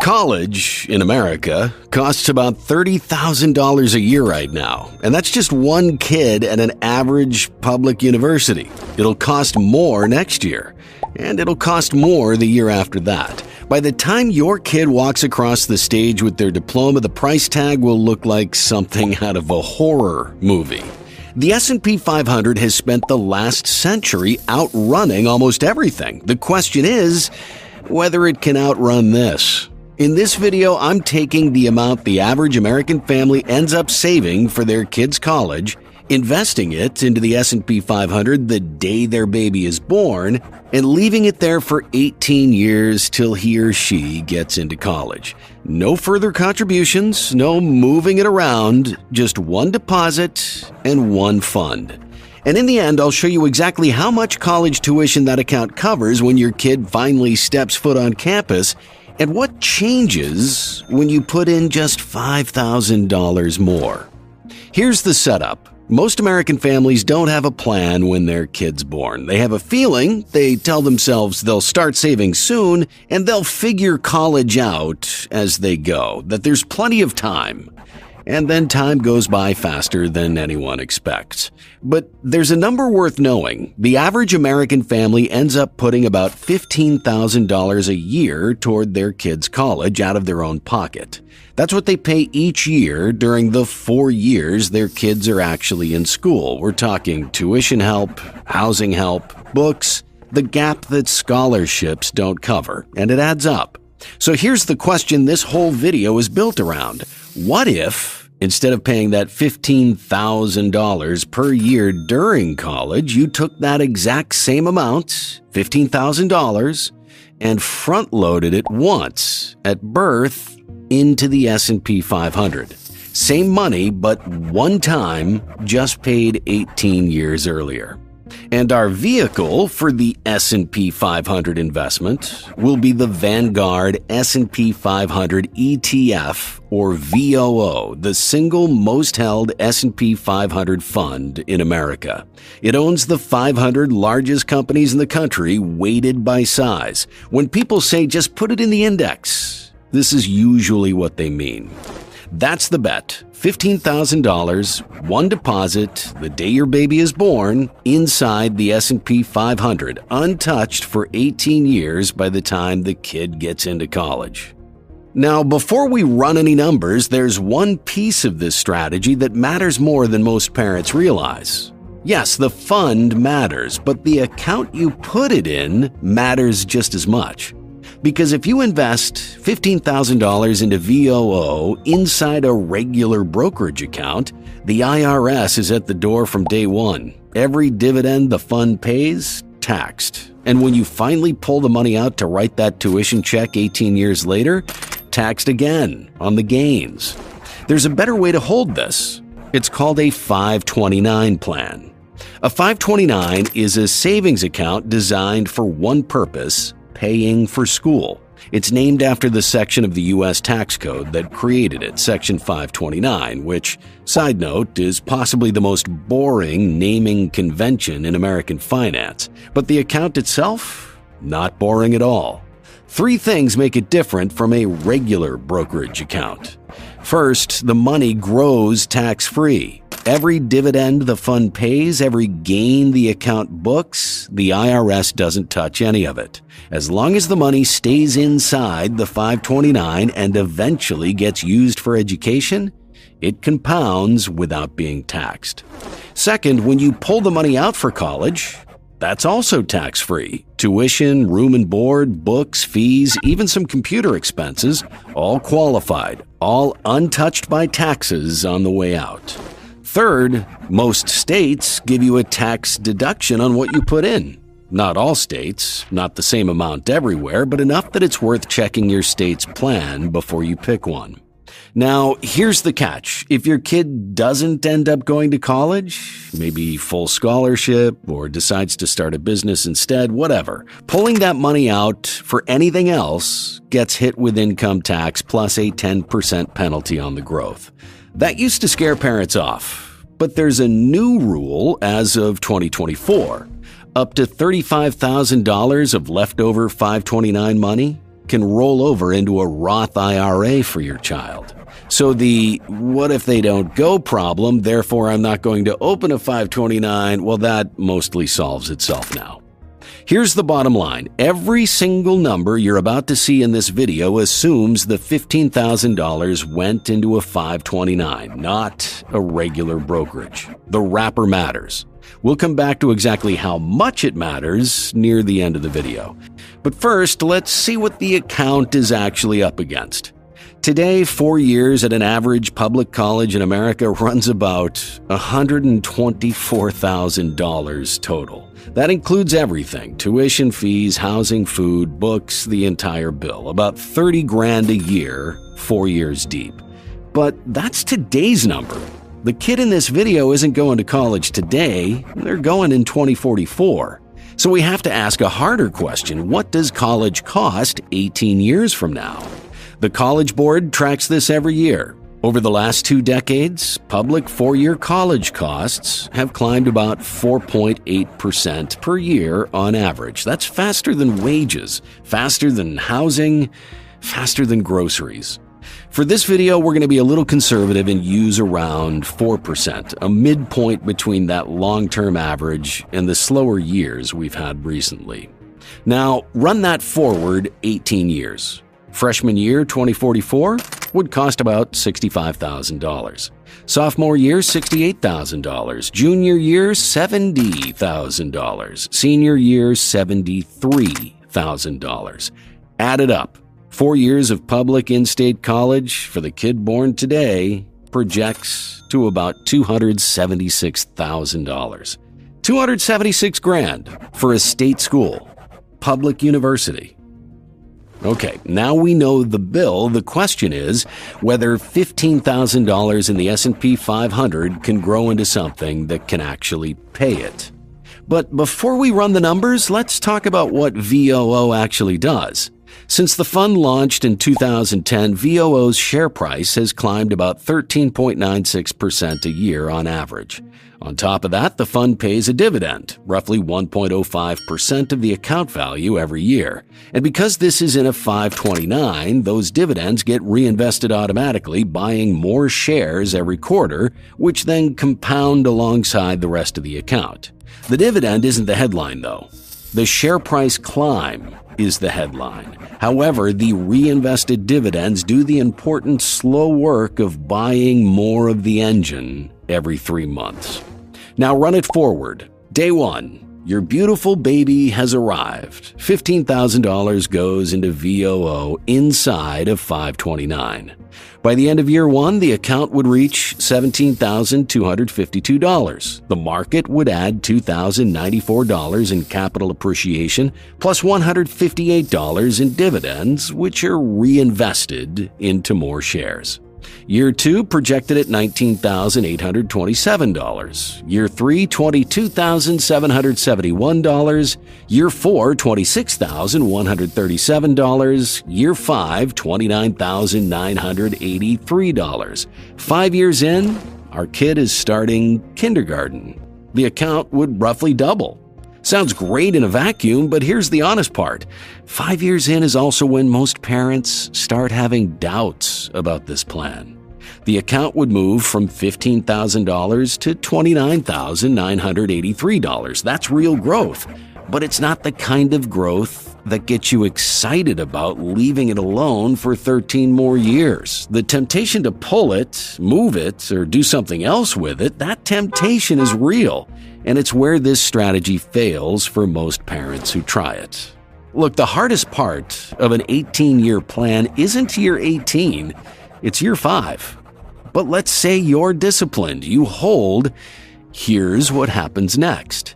College in America costs about $30,000 a year right now, and that's just one kid at an average public university. It'll cost more next year, and it'll cost more the year after that. By the time your kid walks across the stage with their diploma, the price tag will look like something out of a horror movie. The S&P 500 has spent the last century outrunning almost everything. The question is whether it can outrun this. In this video, I'm taking the amount the average American family ends up saving for their kids' college, investing it into the S&P 500 the day their baby is born, and leaving it there for 18 years till he or she gets into college. No further contributions, no moving it around, just one deposit and one fund. And in the end, I'll show you exactly how much college tuition that account covers when your kid finally steps foot on campus, and what changes when you put in just $5,000 more. Here's the setup. Most American families don't have a plan when their kid's born. They have a feeling, they tell themselves they'll start saving soon, and they'll figure college out as they go, that there's plenty of time. And then time goes by faster than anyone expects. But there's a number worth knowing. The average American family ends up putting about $15,000 a year toward their kids' college out of their own pocket. That's what they pay each year during the 4 years their kids are actually in school. We're talking tuition help, housing help, books, the gap that scholarships don't cover, and it adds up. So here's the question this whole video is built around. What if, instead of paying that $15,000 per year during college, you took that exact same amount, $15,000, and front-loaded it once at birth into the S&P 500? Same money, but one time, just paid 18 years earlier. And our vehicle for the S&P 500 investment will be the Vanguard S&P 500 ETF, or VOO, the single most held S&P 500 fund in America. It owns the 500 largest companies in the country, weighted by size. When people say just put it in the index, this is usually what they mean. That's the bet. $15,000, one deposit, the day your baby is born, inside the S&P 500, untouched for 18 years by the time the kid gets into college. Now, before we run any numbers, there's one piece of this strategy that matters more than most parents realize. Yes, the fund matters, but the account you put it in matters just as much. Because if you invest $15,000 into VOO inside a regular brokerage account, the IRS is at the door from day one. Every dividend the fund pays, taxed. And when you finally pull the money out to write that tuition check 18 years later, taxed again on the gains. There's a better way to hold this. It's called a 529 plan. A 529 is a savings account designed for one purpose: paying for school. It's named after the section of the U.S. tax code that created it, Section 529, which, side note, is possibly the most boring naming convention in American finance. But the account itself, not boring at all. 3 things make it different from a regular brokerage account. First, the money grows tax-free. Every dividend the fund pays, every gain the account books, the IRS doesn't touch any of it. As long as the money stays inside the 529 and eventually gets used for education, it compounds without being taxed. Second, when you pull the money out for college, that's also tax-free. Tuition, room and board, books, fees, even some computer expenses, all qualified, all untouched by taxes on the way out. Third, most states give you a tax deduction on what you put in. Not all states, not the same amount everywhere, but enough that it's worth checking your state's plan before you pick one. Now, here's the catch. If your kid doesn't end up going to college, maybe full scholarship, or decides to start a business instead, whatever, pulling that money out for anything else gets hit with income tax plus a 10% penalty on the growth. That used to scare parents off, but there's a new rule as of 2024. Up to $35,000 of leftover 529 money, can roll over into a Roth IRA for your child. So the what if they don't go problem, therefore I'm not going to open a 529, well, that mostly solves itself now. Here's the bottom line. Every single number you're about to see in this video assumes the $15,000 went into a 529, not a regular brokerage. The wrapper matters. We'll come back to exactly how much it matters near the end of the video. But first, let's see what the account is actually up against. Today, 4 years at an average public college in America runs about $124,000 total. That includes everything: tuition, fees, housing, food, books, the entire bill. About 30 grand a year, 4 years deep. But that's today's number. The kid in this video isn't going to college today, they're going in 2044. So we have to ask a harder question: what does college cost 18 years from now? The College Board tracks this every year. Over the last 2 decades, public 4-year college costs have climbed about 4.8% per year on average. That's faster than wages, faster than housing, faster than groceries. For this video, we're going to be a little conservative and use around 4%, a midpoint between that long-term average and the slower years we've had recently. Now, run that forward 18 years. Freshman year 2044 would cost about $65,000. Sophomore year, $68,000. Junior year, $70,000. Senior year, $73,000. Add it up. 4 years of public in-state college for the kid born today projects to about $276,000. 276 grand for a state school, public university. Okay, now we know the bill. The question is whether $15,000 in the S&P 500 can grow into something that can actually pay it. But before we run the numbers, let's talk about what VOO actually does. Since the fund launched in 2010, VOO's share price has climbed about 13.96% a year on average. On top of that, the fund pays a dividend, roughly 1.05% of the account value every year. And because this is in a 529, those dividends get reinvested automatically, buying more shares every quarter, which then compound alongside the rest of the account. The dividend isn't the headline, though. The share price climb is the headline. However, the reinvested dividends do the important slow work of buying more of the engine every 3 months. Now run it forward. Day 1. Your beautiful baby has arrived. $15,000 goes into VOO inside of 529. By the end of year 1, the account would reach $17,252. The market would add $2,094 in capital appreciation plus $158 in dividends, which are reinvested into more shares. Year 2 projected at $19,827. Year 3, $22,771. Year 4, $26,137. Year 5, $29,983. 5 years in, our kid is starting kindergarten. The account would roughly double. Sounds great in a vacuum, but here's the honest part. 5 years in is also when most parents start having doubts about this plan. The account would move from $15,000 to $29,983. That's real growth, but it's not the kind of growth that gets you excited about leaving it alone for 13 more years. The temptation to pull it, move it, or do something else with it, that temptation is real. And it's where this strategy fails for most parents who try it. Look, the hardest part of an 18-year plan isn't year 18, it's year 5. But let's say you're disciplined, you hold. Here's what happens next.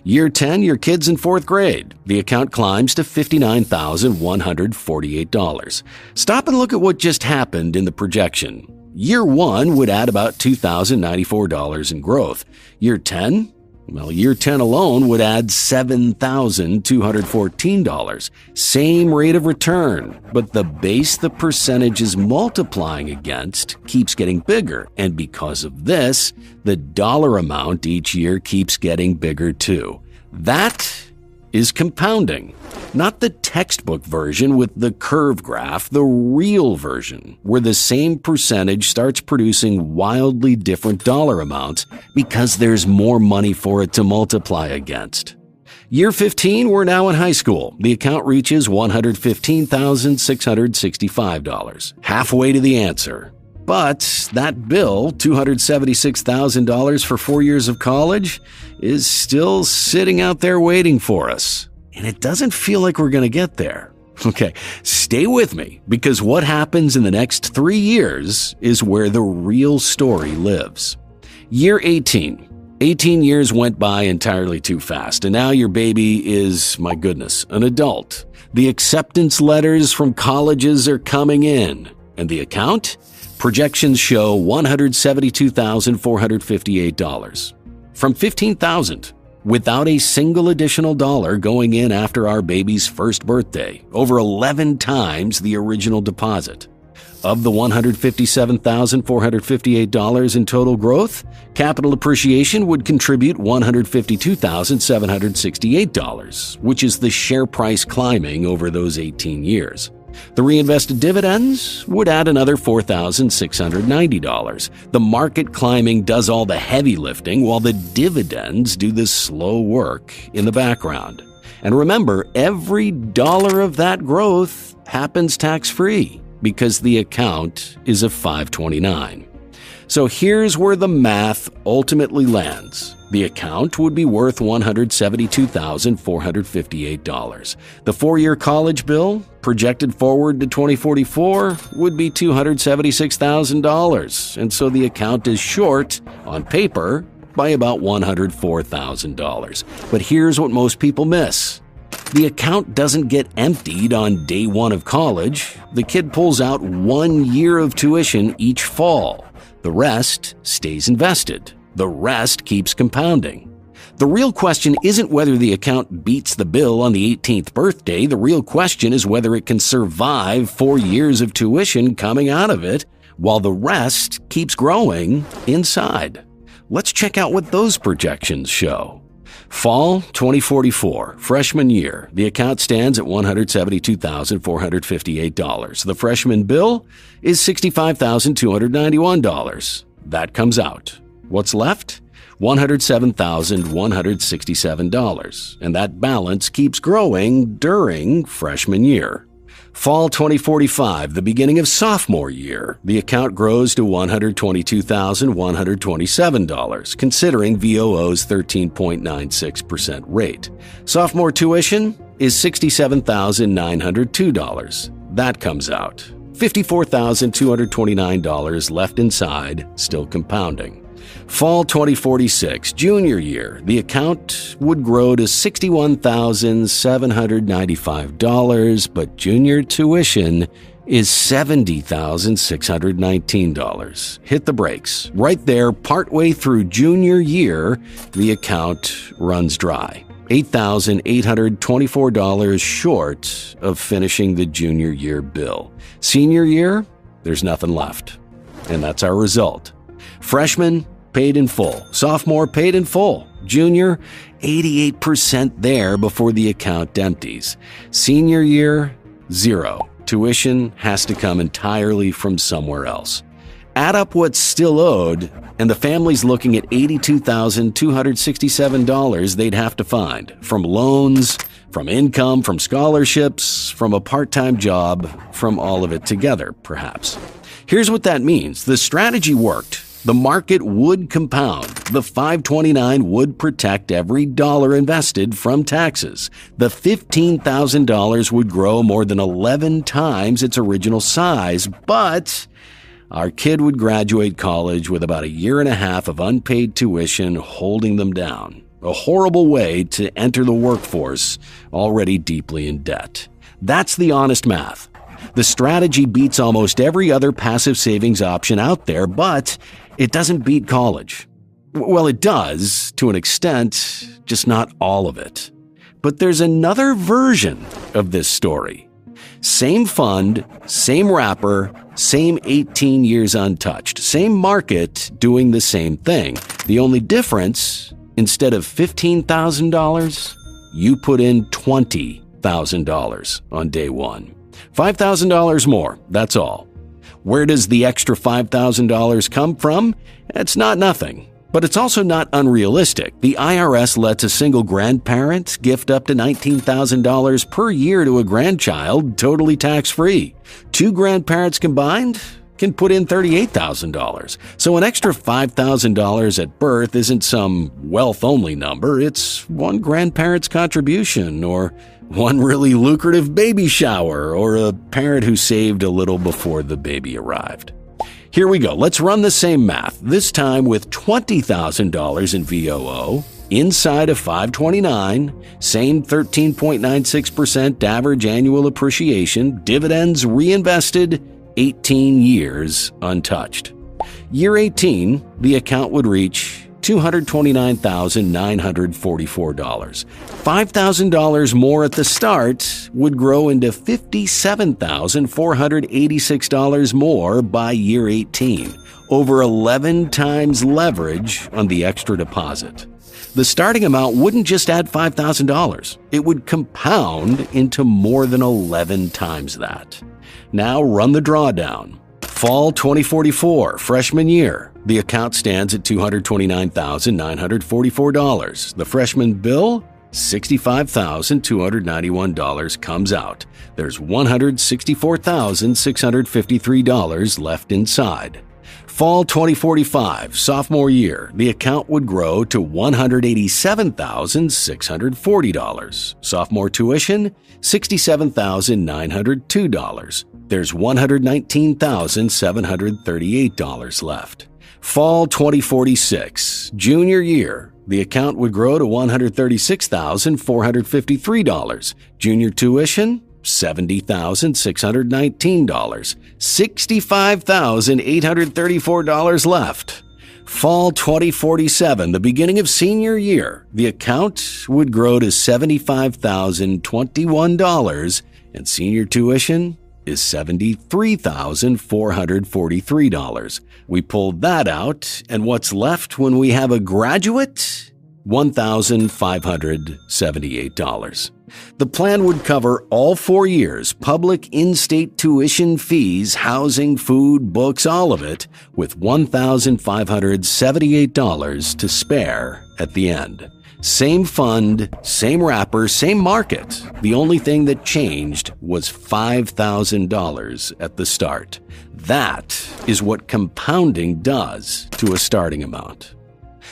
Year 10, your kid's in 4th grade. The account climbs to $59,148. Stop and look at what just happened in the projection. Year 1 would add about $2,094 in growth. Year 10? Well, year 10 alone would add $7,214. Same rate of return, but the base the percentage is multiplying against keeps getting bigger. And because of this, the dollar amount each year keeps getting bigger too. That is compounding. Not the textbook version with the curve graph, the real version, where the same percentage starts producing wildly different dollar amounts because there's more money for it to multiply against. Year 15, we're now in high school. The account reaches $115,665, halfway to the answer. But that bill, $276,000 for 4 years of college, is still sitting out there waiting for us. And it doesn't feel like we're going to get there. Okay, stay with me, because what happens in the next 3 years is where the real story lives. Year 18. 18 years went by entirely too fast, and now your baby is, my goodness, an adult. The acceptance letters from colleges are coming in. And the account? Projections show $172,458. From $15,000, without a single additional dollar going in after our baby's first birthday, over 11 times the original deposit. Of the $157,458 in total growth, capital appreciation would contribute $152,768, which is the share price climbing over those 18 years. The reinvested dividends would add another $4,690. The market climbing does all the heavy lifting, while the dividends do the slow work in the background. And remember, every dollar of that growth happens tax-free, because the account is a 529. So here's where the math ultimately lands. The account would be worth $172,458. The 4-year college bill, projected forward to 2044, would be $276,000. And so the account is short, on paper, by about $104,000. But here's what most people miss. The account doesn't get emptied on day one of college. The kid pulls out 1 year of tuition each fall. The rest stays invested. The rest keeps compounding. The real question isn't whether the account beats the bill on the 18th birthday. The real question is whether it can survive 4 years of tuition coming out of it while the rest keeps growing inside. Let's check out what those projections show. Fall 2044, freshman year, the account stands at $172,458. The freshman bill is $65,291. That comes out. What's left? $107,167, and that balance keeps growing during freshman year. Fall 2045, the beginning of sophomore year, the account grows to $122,127, considering VOO's 13.96% rate. Sophomore tuition is $67,902. That comes out. $54,229 left inside, still compounding. Fall 2046, junior year, the account would grow to $61,795, but junior tuition is $70,619. Hit the brakes. Right there, partway through junior year, the account runs dry. $8,824 short of finishing the junior year bill. Senior year, there's nothing left. And that's our result. Freshman, paid in full. Sophomore, paid in full. Junior, 88% there before the account empties. Senior year, zero. Tuition has to come entirely from somewhere else. Add up what's still owed, and the family's looking at $82,267 they'd have to find from loans, from income, from scholarships, from a part-time job, from all of it together, perhaps. Here's what that means. The strategy worked. The market would compound. The 529 would protect every dollar invested from taxes. The $15,000 would grow more than 11 times its original size, but our kid would graduate college with about a year and a half of unpaid tuition holding them down. A horrible way to enter the workforce already deeply in debt. That's the honest math. The strategy beats almost every other passive savings option out there, but it doesn't beat college. Well, it does, to an extent, just not all of it. But there's another version of this story. Same fund, same wrapper, same 18 years untouched, same market doing the same thing. The only difference, instead of $15,000, you put in $20,000 on day one. $5,000 more, that's all. Where does the extra $5,000 come from? It's not nothing, but it's also not unrealistic. The IRS lets a single grandparent gift up to $19,000 per year to a grandchild, totally tax-free. Two grandparents combined can put in $38,000. So an extra $5,000 at birth isn't some wealth-only number. It's one grandparent's contribution, or one really lucrative baby shower, or a parent who saved a little before the baby arrived. Here we go. Let's run the same math, this time with $20,000 in VOO, inside of 529, same 13.96% average annual appreciation, dividends reinvested, 18 years untouched. Year 18, the account would reach $229,944. $5,000 more at the start would grow into $57,486 more by year 18, over 11 times leverage on the extra deposit. The starting amount wouldn't just add $5,000, it would compound into more than 11 times that. Now run the drawdown. Fall 2044, freshman year. The account stands at $229,944. The freshman bill, $65,291 comes out. There's $164,653 left inside. Fall 2045, sophomore year, the account would grow to $187,640. Sophomore tuition, $67,902. There's $119,738 left. Fall 2046, junior year, the account would grow to $136,453. Junior tuition, $70,619. $65,834 left. Fall 2047, the beginning of senior year, the account would grow to $75,021, and senior tuition is $73,443. We pulled that out, and what's left when we have a graduate? $1,578. The plan would cover all 4 years, public in-state tuition fees, housing, food, books, all of it, with $1,578 to spare at the end. Same fund, same wrapper, same market. The only thing that changed was $5,000 at the start. That is what compounding does to a starting amount.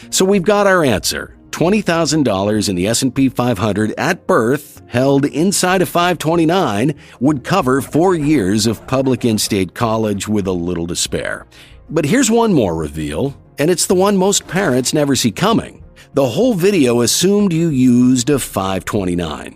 So we've got our answer. $20,000 in the S&P 500 at birth, held inside of 529, would cover 4 years of public in-state college with a little to spare. But here's one more reveal, and it's the one most parents never see coming. The whole video assumed you used a 529.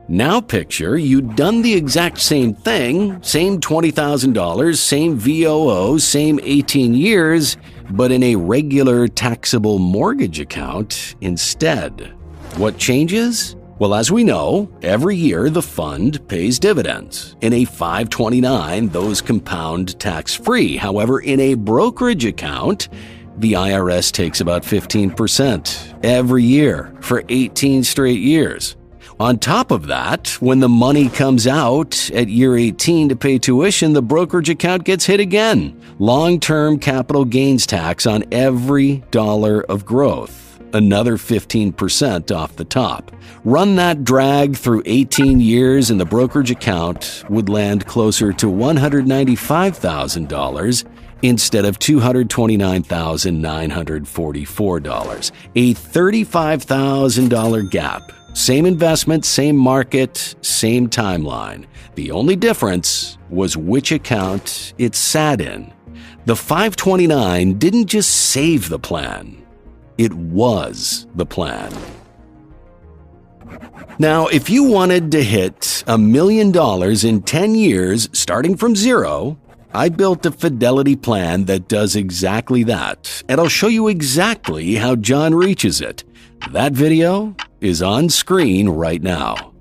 Now picture you'd done the exact same thing, same $20,000, same VOO, same 18 years, but in a regular taxable mortgage account instead. What changes? Well, as we know, every year the fund pays dividends. In a 529, those compound tax-free. However, in a brokerage account, the IRS takes about 15% every year for 18 straight years. On top of that, when the money comes out at year 18 to pay tuition, the brokerage account gets hit again. Long-term capital gains tax on every dollar of growth. Another 15% off the top. Run that drag through 18 years and the brokerage account would land closer to $195,000 instead of $229,944. A $35,000 gap. Same investment, same market, same timeline. The only difference was which account it sat in. The 529 didn't just save the plan. It was the plan. Now, if you wanted to hit $1 million in 10 years starting from zero, I built a fidelity plan that does exactly that, and I'll show you exactly how John reaches it. That video is on screen right now.